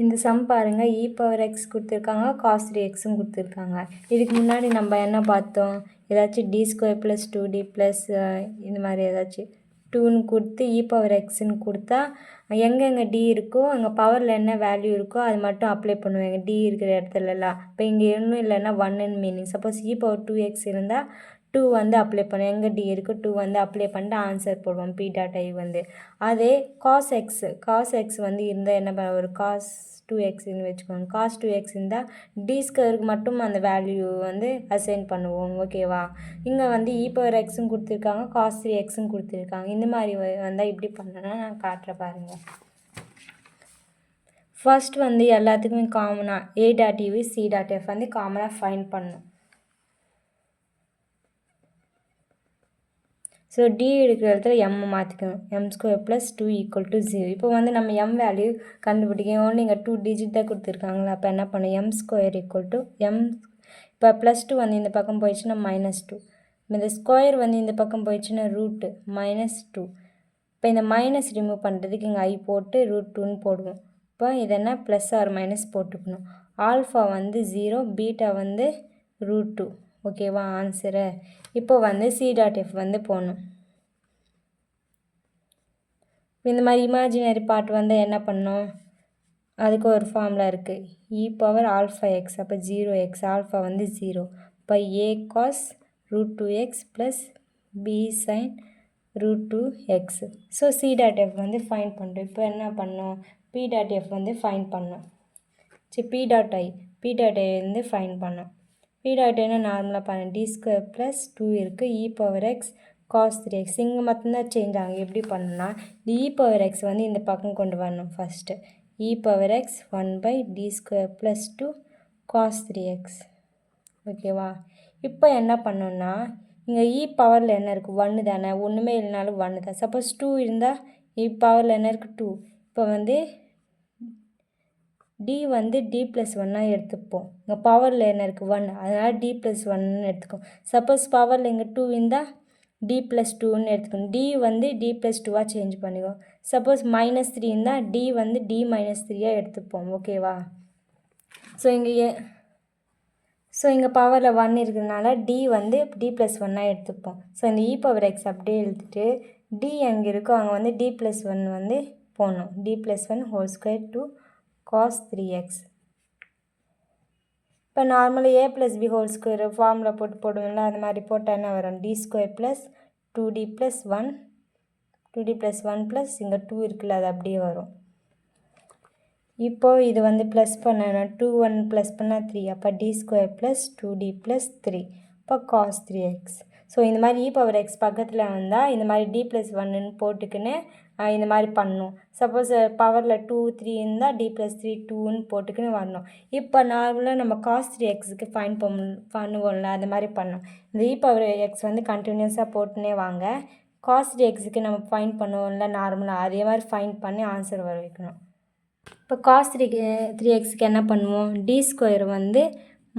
இந்த சம் பாருங்க e power x கொடுத்துருக்காங்க cos 3xம் கொடுத்துருக்காங்க. இதுக்கு முன்னாடி நம்ம என்ன பார்த்தோம், ஏதாச்சும் d square plus 2d plus இந்த மாதிரி ஏதாச்சும் 2ன்னு கொடுத்து e power xன்னு கொடுத்தா எங்கெங்கே d இருக்கோ அங்கே பவரில் என்ன வேல்யூ இருக்கோ அது மட்டும் அப்ளை பண்ணுவாங்க d இருக்கிற இடத்துலலாம். இப்போ இங்கே இன்னும் இல்லைன்னா 1ன்னு meaning. Suppose e power 2x இருந்தால் 2 வந்து அப்ளை பண்ணுவோம், எங்கே d இருக்குது 2 வந்து அப்ளை பண்ணிட்டு ஆன்சர் போடுவோம் p டாட் i வந்து. அதே cos x வந்து இருந்தால் என்ன பண்ண ஒரு cos 2xன்னு வச்சுக்கோங்க. cos 2x இருந்தால் d ஸ்கொயருக்கு மட்டும் அந்த வேல்யூ வந்து அசைன் பண்ணுவோம், ஓகேவா. இங்கே வந்து e power xன்னு கொடுத்துருக்காங்க, cos 3xன்னு கொடுத்துருக்காங்க. இந்த மாதிரி வந்தால் இப்படி பண்ணனா நான் காட்டுற பாருங்கள். ஃபர்ஸ்ட் வந்து எல்லாத்துக்குமே காமனாக a dot u c dot f வந்து காமனாக ஃபைண்ட் பண்ணணும். ஸோ d எடுக்கிற இடத்துல m மாற்றிக்கணும். m square plus 2 equal to 0. இப்போ வந்து நம்ம m வேல்யூ கண்டுபிடிக்கணும். ஒன்று இங்கே 2 டிஜிட் தான் கொடுத்துருக்காங்களா, அப்போ என்ன பண்ணணும், m square equal to m. இப்போ ப்ளஸ் 2 வந்து இந்த பக்கம் போயிடுச்சுன்னா -2. இந்த ஸ்கொயர் வந்து இந்த பக்கம் போயிடுச்சுன்னா ரூட்டு -2. இப்போ இந்த மைனஸ் ரிமூவ் பண்ணுறதுக்கு இங்கே i போட்டு √2ன்னு போடுவோம். இப்போ இதென்ன ப்ளஸ் ஆர் மைனஸ் போட்டுக்கணும். ஆல்ஃபா வந்து 0, பீட்டா வந்து √2, ஓகேவா ஆன்சரு. இப்போ வந்து c டாட் f வந்து போடணும். இந்த மாதிரி இமேஜினரி பார்ட் வந்து என்ன பண்ணணும், அதுக்கு ஒரு ஃபார்முலா இருக்குது, e பவர் ஆல்ஃபா எக்ஸ். அப்போ 0x, ஆல்ஃபா வந்து 0. இப்போ a cos √2x plus b sin √2x. So c dot f வந்து ஃபைண்ட் பண்ணுறோம். இப்போ என்ன பண்ணோம், p டாட் f வந்து ஃபைண்ட் பண்ணோம். சரி, p டாட் i வந்து ஃபைண்ட் பண்ணோம். p டாட் ஐனா நார்மலாக பாருங்கள், d ஸ்கொயர் ப்ளஸ் 2 இருக்குது, e power x cos 3x. இங்கே மட்டும்தான் சேஞ்ச் ஆகும். எப்படி பண்ணணும்னா இந்த e பவர் x வந்து இந்த பக்கம் கொண்டு வரணும். First e power x 1/d square plus 2 cos 3x, ஓகேவா. இப்போ என்ன பண்ணோன்னா இங்கே e பவரில் என்ன இருக்குது, 1 தானே, ஒன்றுமே இல்லைனாலும் 1 தான். சப்போஸ் 2 இருந்தால் e பவரில் என்ன இருக்குது 2. இப்போ வந்து d வந்து d ப்ளஸ் 1 எடுத்துப்போம். இங்கே பவரில் என்ன இருக்குது 1, அதனால் d ப்ளஸ் 1ன்னு எடுத்துக்கோம். சப்போஸ் பவரில் இங்கே 2 இருந்தால் d ப்ளஸ் 2ன்னு எடுத்துக்கணும். d வந்து d ப்ளஸ் 2வாக சேஞ்ச் பண்ணிக்கோ. சப்போஸ் -3 இருந்தால் d வந்து d மைனஸ் 3யாக எடுத்துப்போம், ஓகேவா. ஸோ இங்கே பவரில் 1 இருக்கிறதுனால d வந்து d ப்ளஸ் 1ஆக எடுத்துப்போம். ஸோ இந்த e பவர் x அப்படியே எழுதிட்டு d எங்கே இருக்கோ அங்கே வந்து d ப்ளஸ் 1 வந்து போடணும். d plus 1 whole square 2 cos 3x. இப்போ நார்மலாக a plus b whole square formula போடுவோம்ல, அது மாதிரி போட்டால் என்ன வரும், d square plus 2d plus 1, 2d plus 1 plus இங்கே 2 இருக்குல்ல, அது அப்படியே வரும். இப்போது இது வந்து ப்ளஸ் பண்ணனா 2 1 ப்ளஸ் பண்ணால் 3. அப்போ d square plus 2d plus 3, இப்போ cos 3x. ஸோ இந்த மாதிரி e பவர் x பக்கத்தில் வந்தால் இந்த மாதிரி d ப்ளஸ் 1ன்னு போட்டுக்கின்னு இந்த மாதிரி பண்ணணும். சப்போஸ் பவரில் 2 3 இருந்தால் d ப்ளஸ் 3 2ன்னு போட்டுக்கின்னு வரணும். இப்போ நார்மலாக நம்ம cos 3xக்கு ஃபைன் பண்ணுவோம்ல, அந்த மாதிரி பண்ணணும். இந்த e பவர் x வந்து கண்டினியூஸாக போட்டுனே வாங்க. cos 3xக்கு நம்ம ஃபைன் பண்ணுவோம்ல நார்மலாக, அதே மாதிரி ஃபைன் பண்ணி ஆன்சர் வர வைக்கணும். இப்போ cos 3xக்கு என்ன பண்ணுவோம், d ஸ்கொயர் வந்து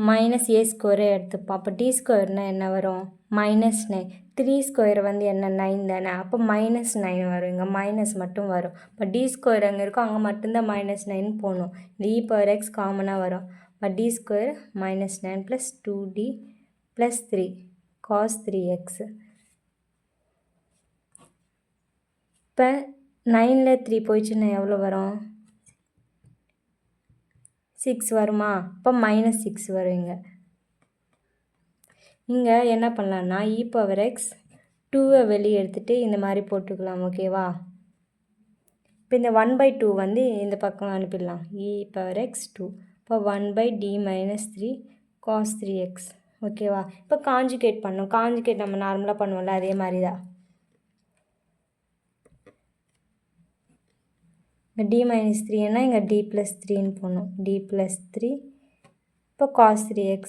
மைனஸ் a ஸ்கொயரை எடுத்துப்போம். அப்போ d ஸ்கொயர்னால் என்ன வரும், -9. 3 ஸ்கொயர் வந்து என்ன 9 தானே, அப்போ -9 வரும். இங்கே மைனஸ் மட்டும் வரும். இப்போ d ஸ்கொயர் அங்கே இருக்கும், அங்கே மட்டும்தான் -9 போகணும். இந்த e பவர் x காமனாக வரும். இப்போ d square -9 plus 2d plus 3 cos 3x. இப்போ 9ல் 3 போயிடுச்சுன்னா எவ்வளோ வரும், 6 வருமா. இப்போ -6 வரும். இங்கே என்ன பண்ணலான்னா e பவர் x 2வை வெளியே எடுத்துகிட்டு இந்த மாதிரி போட்டுக்கலாம், ஓகேவா. இப்போ இந்த 1/2 வந்து இந்த பக்கம் அனுப்பிடலாம், e பவர் x 2. இப்போ 1/d மைனஸ் 3 cos 3x, ஓகேவா. இப்போ காஞ்சுகேட் பண்ணணும். காஞ்சுகேட் நம்ம நார்மலாக பண்ணுவோம்ல, அதே மாதிரி தான். இங்கே d மைனஸ் 3ன்னா இங்கே d ப்ளஸ் 3ன்னு போடணும், d ப்ளஸ் 3. இப்போ cos 3x.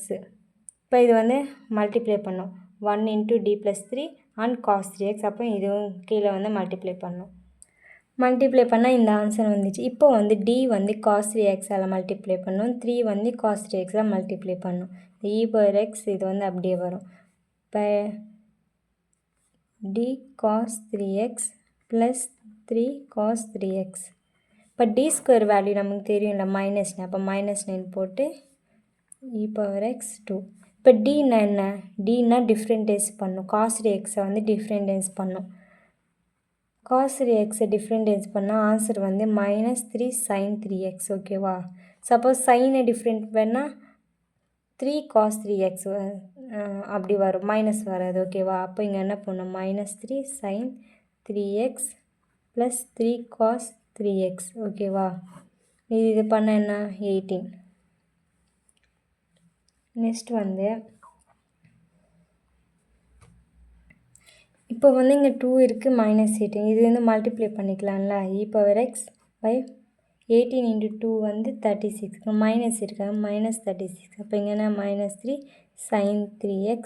இப்போ இது வந்து மல்டிப்ளை பண்ணோம், 1 into d plus 3 and cos 3x. அப்போ இதுவும் கீழே வந்து மல்டிப்ளை பண்ணோம். மல்டிப்ளை பண்ணால் இந்த ஆன்சர் வந்துச்சு. இப்போ வந்து d வந்து cos 3xஆல் மல்டிப்ளை பண்ணோம், 3 வந்து cos 3xஆல் மல்டிப்ளை பண்ணோம். e பவர் x இது வந்து அப்படியே வரும். இப்போ d cos 3x plus 3 cos 3x. இப்போ டி ஸ்கொயர் வேல்யூ நமக்கு தெரியும்ல -9, அப்போ -9 போட்டு e பவர் x 2. இப்போ டின்னா என்ன? டின்னா டிஃப்ரெண்டேஸ் பண்ணும். cos 3x வந்து டிஃப்ரெண்டேஸ் பண்ணும். cos 3x டிஃப்ரெண்டேஸ் பண்ணால் ஆன்சர் வந்து -3 sin 3x. ஓகேவா? சப்போஸ் சைனை டிஃப்ரெண்ட் பண்ணால் 3 cos 3x அப்படி வரும், மைனஸ் வராது. ஓகேவா? அப்போ இங்கே என்ன பண்ணும்? -3 sin 3x plus 3 cos 3x. ஓகேவா? இது பண்ண என்ன? 18. நெக்ஸ்ட் வந்து இப்போ வந்து இங்கே 2 இருக்குது, -18. இது வந்து மல்டிப்ளை பண்ணிக்கலாம்ல. e பவர் x பை 18 × 2 வந்து 36. மைனஸ் இருக்காங்க, -36. அப்போ இங்கே என்ன? -3 sin 3x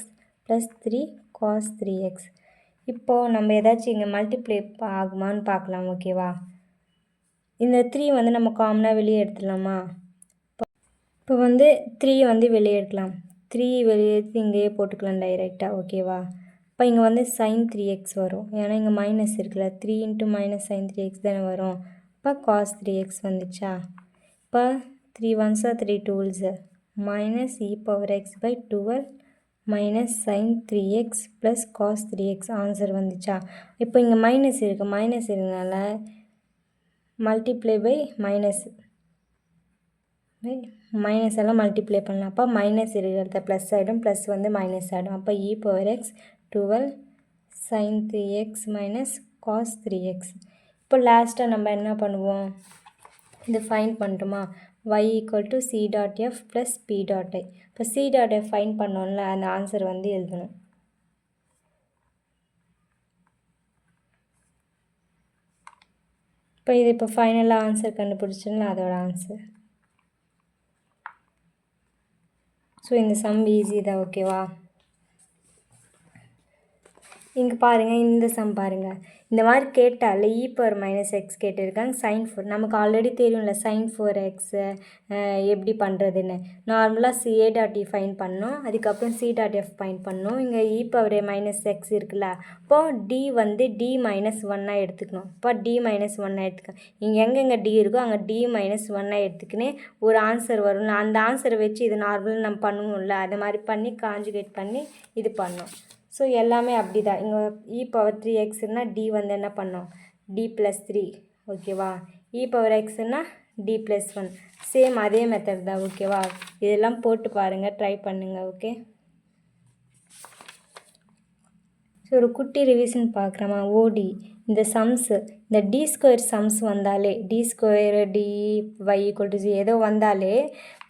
plus 3 cos 3x. இப்போது நம்ம ஏதாச்சும் இங்கே மல்டிப்ளை ஆகுமான்னு பார்க்கலாம். ஓகேவா? இந்த 3 வந்து நம்ம காமனாக வெளியே எடுத்துடலாமா? இப்போ வந்து 3 வந்து வெளியே எடுக்கலாம். 3 வெளியே எடுத்து இங்கேயே போட்டுக்கலாம் டைரெக்டாக. ஓகேவா? இப்போ இங்கே வந்து sin 3x வரும், ஏன்னா இங்கே மைனஸ் இருக்குல்ல. 3 × -sin 3x தானே வரும். இப்போ cos 3x வந்துச்சா? இப்போ 3 1s are 3 2s -e power x by 12 -sin 3x plus cos 3x answer வந்துச்சா? இப்போ இங்கே மைனஸ் இருக்குது, மைனஸ் இருக்கனால மல்டிப்ளை பை மைனஸ் எல்லாம் மல்டிப்ளை பண்ணலாம். அப்போ மைனஸ் இருக்கிறத ப்ளஸ் ஆகிடும், ப்ளஸ் வந்து மைனஸ் ஆகிடும். அப்போ e power x 12 sin 3x minus cos 3x. இப்போ லாஸ்ட்டாக நம்ம என்ன பண்ணுவோம்? இது ஃபைண்ட் பண்ணிட்டோமா? y = c dot f plus p dot i. இப்போ c டாட் f ஃபைண்ட் பண்ணோம்ல, அந்த ஆன்சர் வந்து எழுதணும். இப்போ இது இப்போ ஃபைனலாக ஆன்சர் கண்டுபிடிச்சோம்ல, அதோட ஆன்சர். ஸோ இந்த சம் ஈஸி தான். ஓகேவா? இங்கே பாருங்கள், இந்த சம் பாருங்கள். இந்த மாதிரி கேட்டால் e பவர் -x கேட்டிருக்காங்க. sin 4 நமக்கு ஆல்ரெடி தெரியும்ல, sin 4x எப்படி பண்ணுறதுன்னு. நார்மலாக a டாட் e ஃபைன் பண்ணோம், அதுக்கப்புறம் c டாட் f ஃபைன் பண்ணோம். இங்கே e பவர் -x இருக்குல்ல, அப்போது d வந்து d -1 எடுத்துக்கணும். இப்போ d -1 எடுத்துக்கணும். இங்கே எங்கெங்கே d இருக்கோ அங்கே d -1 எடுத்துக்கினே ஒரு ஆன்சர் வரும்ல, அந்த ஆன்சரை வச்சு இது நார்மலாக நம்ம பண்ணுவோம்ல, அது மாதிரி பண்ணி காஞ்சுகேட் பண்ணி இது பண்ணோம். ஸோ எல்லாமே அப்படி தான். இங்கே e பவர் 3xன்னா d வந்து என்ன பண்ணோம்? d + 3. ஓகேவா? e பவர் xன்னா d + 1. சேம் அதே மெத்தட் தான். ஓகேவா? இதெல்லாம் போட்டு பாருங்கள், ட்ரை பண்ணுங்கள். ஓகே, ஸோ ஒரு குட்டி ரிவிஷன் பார்க்குறோமா? ஓடி இந்த சம்ஸு, இந்த டி ஸ்கொயர் சம்ஸ் வந்தாலே, டி ஸ்கொயர் dy = 0 ஏதோ வந்தாலே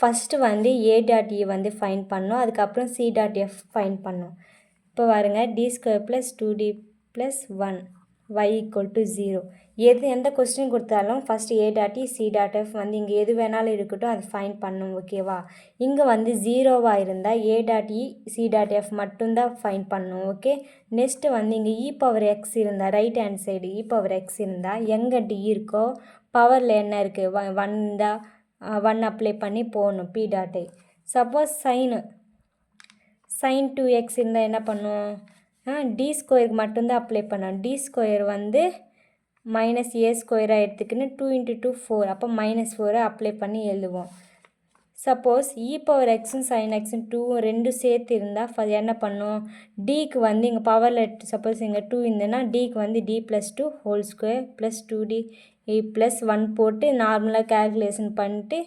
ஃபஸ்ட்டு வந்து a டாட் e வந்து ஃபைன் பண்ணோம், அதுக்கப்புறம் c டாட் f ஃபைன் பண்ணோம். இப்போ பாருங்க, d² + 2d + 1 y = 0. எந்த கொஸ்டின் கொடுத்தாலும் first a dot e c dot f வந்து இங்கே எது வேணாலும் இருக்கட்டும், அது ஃபைன் பண்ணும். ஓகேவா? இங்கே வந்து 0வாக இருந்தால் a dot e c dot f மட்டும்தான் ஃபைன் பண்ணும். ஓகே, நெக்ஸ்ட்டு வந்து இங்கே e பவர் x இருந்தால், right hand side e power x இருந்தால் எங்கே d இருக்கோ பவரில் என்ன இருக்குது 1 இருந்தால் 1 அப்ளை பண்ணி போகணும் p dot i. Suppose sin 2x இருந்தால் என்ன பண்ணும்? d² மட்டும்தான் அப்ளை பண்ணோம். d² வந்து -a² எடுத்துக்கின்னு 2 × 2 4, அப்போ -4 அப்ளை பண்ணி எழுதுவோம். சப்போஸ் e பவர் xும் sin xும் 2 ரெண்டும் சேர்த்து இருந்தால் என்ன பண்ணும்? dக்கு வந்து இங்கே பவரில் சப்போஸ் இங்கே 2 இருந்ததுன்னா dக்கு வந்து d + 2 2 + 2d + 1 போட்டு நார்மலாக கேல்குலேஷன் பண்ணிட்டு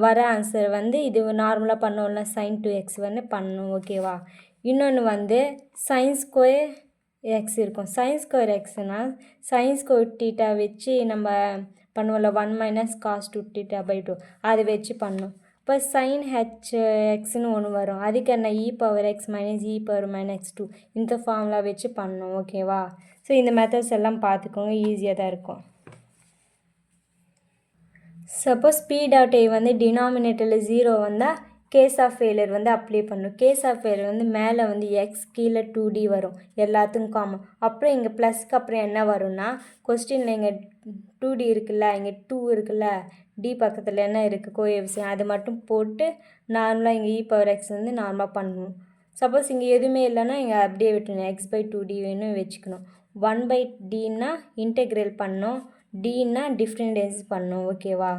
வர ஆன்சர் வந்து இது நார்மலாக பண்ணோம்ல, sin 2x வந்து பண்ணணும். ஓகேவா? இன்னொன்று வந்து sin² x இருக்கும். sin² xனால் sin² வச்சு நம்ம பண்ணுவோம்ல, 1 - cos 2θ/2 அதை வச்சு பண்ணணும். இப்போ sin hxன்னு ஒன்று வரும், அதுக்கு என்ன e power x - e power -2 இந்த ஃபார்முலா வச்சு பண்ணணும். ஓகேவா? ஸோ இந்த மெத்தட்ஸ் எல்லாம் பார்த்துக்கோங்க, ஈஸியாக தான் இருக்கும். சப்போஸ் p டாட் i வந்து டினாமினேட்டரில் 0 வந்தால் கேஸ் ஆஃப் ஃபெயிலியர் வந்து அப்ளை பண்ணும். கேஸ் ஆஃப் ஃபெயிலியர் வந்து மேலே வந்து x, கீழே 2d வரும், எல்லாத்துக்கும் காமன். அப்புறம் இங்கே ப்ளஸ்க்கு அப்புறம் என்ன வரும்னா, கொஸ்டினில் இங்கே 2d இருக்குல்ல, இங்கே 2 இருக்குல்ல, d பக்கத்தில் என்ன இருக்குது கோஎஃபிஷியன்ட், அது மட்டும் போட்டு நார்மலாக இங்கே e பவர் x வந்து நார்மலாக பண்ணணும். சப்போஸ் இங்கே எதுவுமே இல்லைன்னா இங்கே அப்படியே விட்டுணும், x/2d வேணும் வச்சுக்கணும். 1/dனா இன்டெக்ரல் பண்ணோம், டின்னா டிஃப்ரெண்ட் டேஸ் பண்ணணும் ஓகேவா.